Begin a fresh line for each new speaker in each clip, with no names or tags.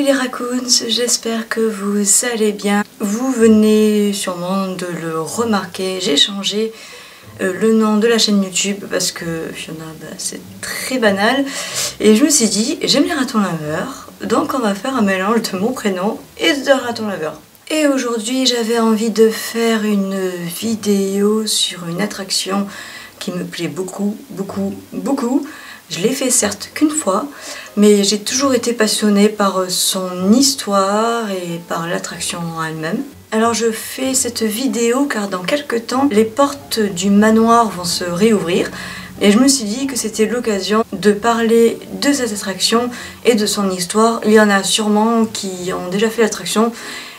les raccoons, j'espère que vous allez bien. Vous venez sûrement de le remarquer, j'ai changé le nom de la chaîne YouTube parce que Fiona, c'est très banal. Et je me suis dit, j'aime les ratons laveurs, donc on va faire un mélange de mon prénom et de raton laveur. Et aujourd'hui, j'avais envie de faire une vidéo sur une attraction qui me plaît beaucoup. Je l'ai fait certes qu'une fois, mais j'ai toujours été passionnée par son histoire et par l'attraction en elle-même. Alors je fais cette vidéo car dans quelques temps, les portes du manoir vont se réouvrir. Et je me suis dit que c'était l'occasion de parler de cette attraction et de son histoire. Il y en a sûrement qui ont déjà fait l'attraction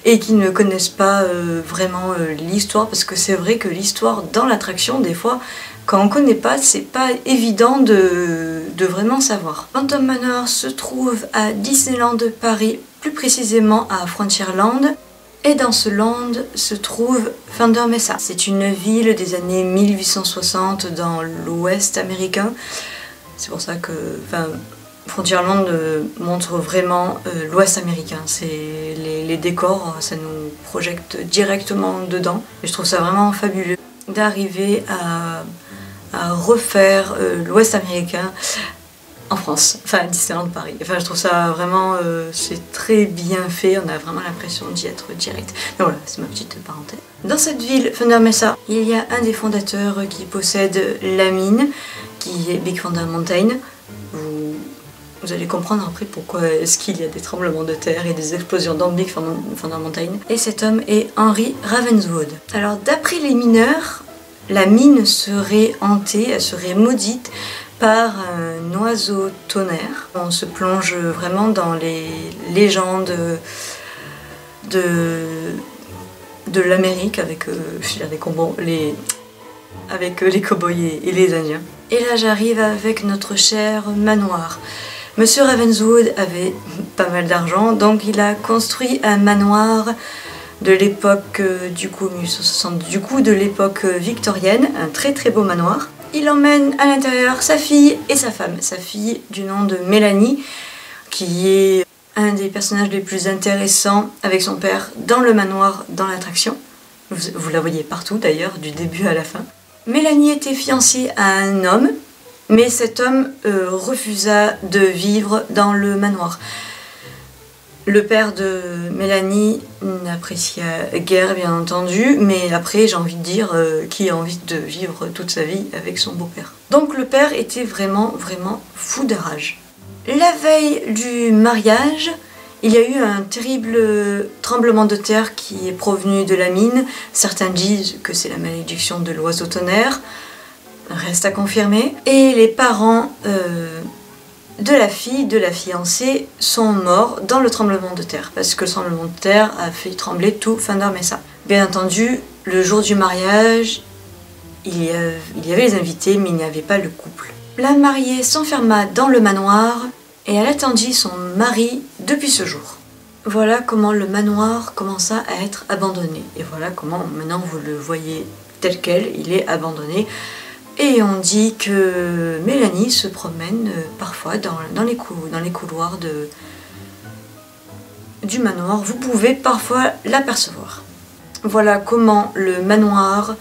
et qui ne connaissent pas vraiment l'histoire, parce que c'est vrai que l'histoire dans l'attraction, des fois, quand on ne connaît pas, c'est pas évident de vraiment savoir. Phantom Manor se trouve à Disneyland Paris, plus précisément à Frontierland. Et dans ce land se trouve Thunder Mesa. C'est une ville des années 1860 dans l'ouest américain. C'est pour ça que Frontierland montre vraiment l'ouest américain. C'est les décors, ça nous projette directement dedans. Et je trouve ça vraiment fabuleux d'arriver à refaire l'ouest américain en France, enfin Disneyland Paris. Enfin, je trouve ça vraiment, c'est très bien fait, on a vraiment l'impression d'y être direct. Donc voilà, c'est ma petite parenthèse. Dans cette ville, Thunder Mesa, il y a un des fondateurs qui possède la mine, qui est Big Thunder Mountain. Vous allez comprendre après pourquoi est-ce qu'il y a des tremblements de terre et des explosions dans Big Thunder Mountain. Et cet homme est Henry Ravenswood. Alors d'après les mineurs, la mine serait hantée, elle serait maudite par un oiseau tonnerre. On se plonge vraiment dans les légendes de l'Amérique avec les cow-boys et les Indiens. Et là j'arrive avec notre cher manoir. Monsieur Ravenswood avait pas mal d'argent, donc il a construit un manoir de l'époque du coup 1860, du coup de l'époque victorienne, un très beau manoir. Il emmène à l'intérieur sa fille et sa femme. Sa fille du nom de Mélanie, qui est un des personnages les plus intéressants avec son père dans le manoir, dans l'attraction. Vous la voyez partout d'ailleurs, du début à la fin. Mélanie était fiancée à un homme, mais cet homme refusa de vivre dans le manoir. Le père de Mélanie n'apprécia guère, bien entendu, mais après j'ai envie de dire qui a envie de vivre toute sa vie avec son beau-père. Donc le père était vraiment fou de rage. La veille du mariage, il y a eu un terrible tremblement de terre qui est provenu de la mine. Certains disent que c'est la malédiction de l'oiseau tonnerre, reste à confirmer. Et les parents de la fille, de la fiancée, sont morts dans le tremblement de terre, parce que le tremblement de terre a fait trembler tout Thunder Mesa. Bien entendu, le jour du mariage, il y avait les invités, mais il n'y avait pas le couple. La mariée s'enferma dans le manoir et elle attendit son mari depuis ce jour. Voilà comment le manoir commença à être abandonné. Et voilà comment maintenant vous le voyez tel quel, il est abandonné. Et on dit que Mélanie se promène parfois dans les couloirs du manoir. Vous pouvez parfois l'apercevoir. Voilà comment le manoir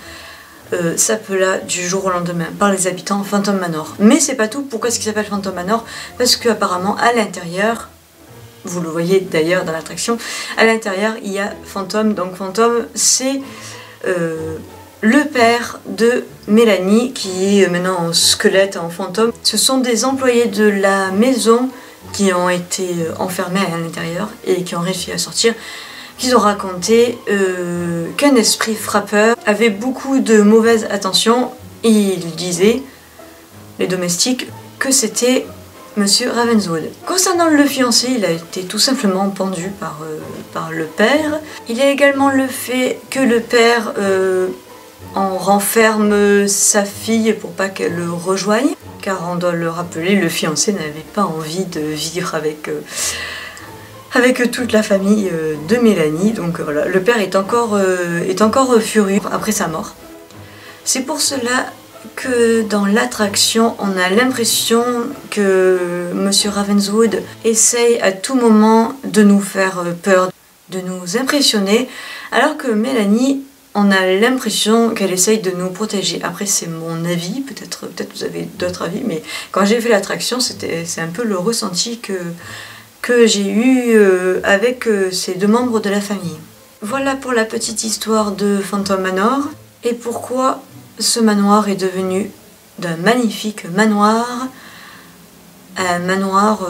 s'appela du jour au lendemain par les habitants Phantom Manor. Mais c'est pas tout. Pourquoi est-ce qu'il s'appelle Phantom Manor? Parce qu'apparemment à l'intérieur, vous le voyez d'ailleurs dans l'attraction, à l'intérieur il y a Phantom. Donc Phantom c'est le père de Mélanie, qui est maintenant en squelette, en fantôme. Ce sont des employés de la maison qui ont été enfermés à l'intérieur et qui ont réussi à sortir, qui ont raconté qu'un esprit frappeur avait beaucoup de mauvaises intentions, et ils disaient, les domestiques, que c'était Monsieur Ravenswood. Concernant le fiancé, il a été tout simplement pendu par le père. Il y a également le fait que le père on renferme sa fille pour pas qu'elle le rejoigne, car on doit le rappeler, le fiancé n'avait pas envie de vivre avec toute la famille de Mélanie. Donc voilà, le père est encore furieux après sa mort. C'est pour cela que dans l'attraction, on a l'impression que Monsieur Ravenswood essaye à tout moment de nous faire peur, de nous impressionner, alors que Mélanie, on a l'impression qu'elle essaye de nous protéger. Après, c'est mon avis, peut-être vous avez d'autres avis, mais quand j'ai fait l'attraction, c'est un peu le ressenti que j'ai eu avec ces deux membres de la famille. Voilà pour la petite histoire de Phantom Manor et pourquoi ce manoir est devenu d'un magnifique manoir à un manoir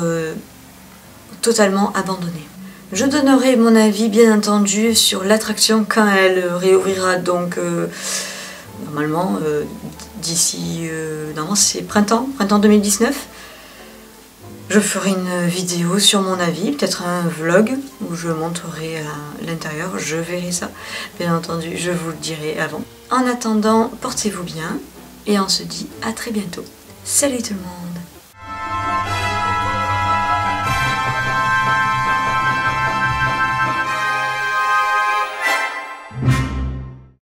totalement abandonné. Je donnerai mon avis bien entendu sur l'attraction quand elle réouvrira, donc normalement d'ici, normalement c'est printemps 2019. Je ferai une vidéo sur mon avis, peut-être un vlog où je montrerai à l'intérieur, je verrai ça. Bien entendu, je vous le dirai avant. En attendant, portez-vous bien et on se dit à très bientôt. Salut tout le monde!